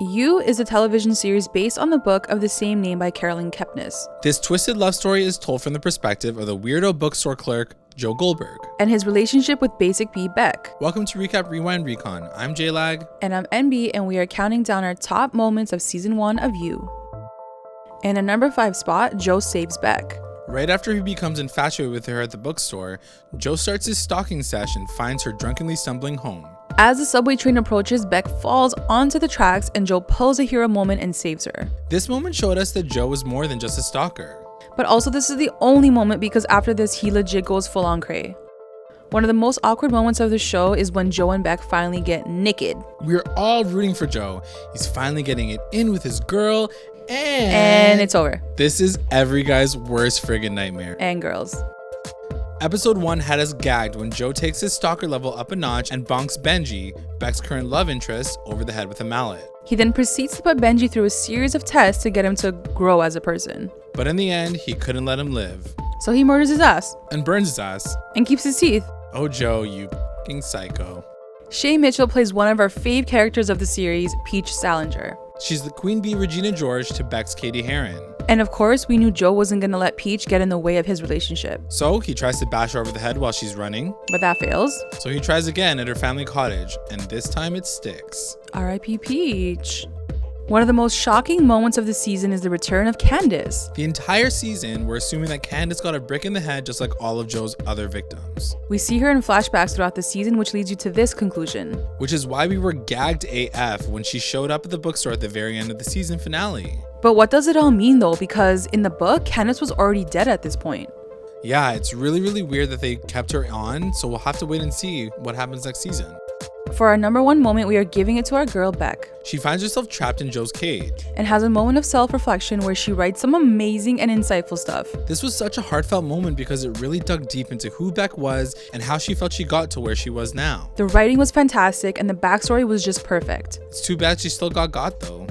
You is a television series based on the book of the same name by Caroline Kepnes. This twisted love story is told from the perspective of the weirdo bookstore clerk, Joe Goldberg, and his relationship with Basic B, Beck. Welcome to Recap Rewind Recon. I'm JLAG. And I'm NBEA, and we are counting down our top moments of season 1 of You. In a number 5 spot, Joe saves Beck. Right after he becomes infatuated with her at the bookstore, Joe starts his stalking sesh and finds her drunkenly stumbling home. As the subway train approaches, Beck falls onto the tracks and Joe pulls a hero moment and saves her. This moment showed us that Joe was more than just a stalker. But also this is the only moment because after this he legit goes full on cray. One of the most awkward moments of the show is when Joe and Beck finally get naked. We're all rooting for Joe. He's finally getting it in with his girl and it's over. This is every guy's worst friggin' nightmare. And girls. Episode 1 had us gagged when Joe takes his stalker level up a notch and bonks Benji, Beck's current love interest, over the head with a mallet. He then proceeds to put Benji through a series of tests to get him to grow as a person. But in the end, he couldn't let him live. So he murders his ass. And burns his ass. And keeps his teeth. Oh Joe, you f***ing psycho. Shay Mitchell plays one of our fave characters of the series, Peach Salinger. She's the Queen Bee Regina George to Beck's Katie Heron. And of course, we knew Joe wasn't gonna let Peach get in the way of his relationship. So he tries to bash her over the head while she's running. But that fails. So he tries again at her family cottage, and this time it sticks. R.I.P. Peach. One of the most shocking moments of the season is the return of Candace. The entire season, we're assuming that Candace got a brick in the head just like all of Joe's other victims. We see her in flashbacks throughout the season, which leads you to this conclusion. Which is why we were gagged AF when she showed up at the bookstore at the very end of the season finale. But what does it all mean though? Because in the book, Candace was already dead at this point. Yeah, it's really weird that they kept her on, so we'll have to wait and see what happens next season. For our number 1 moment, we are giving it to our girl, Beck. She finds herself trapped in Joe's cage. And has a moment of self-reflection where she writes some amazing and insightful stuff. This was such a heartfelt moment because it really dug deep into who Beck was and how she felt she got to where she was now. The writing was fantastic and the backstory was just perfect. It's too bad she still got though.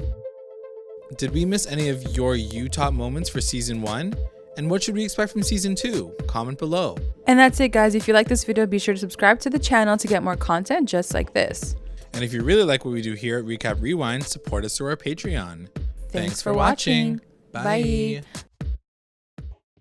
Did we miss any of your You top moments for season 1? And what should we expect from season 2? Comment below. And that's it guys. If you like this video, be sure to subscribe to the channel to get more content just like this. And if you really like what we do here at Recap Rewind, support us through our Patreon. Thanks for watching. Bye.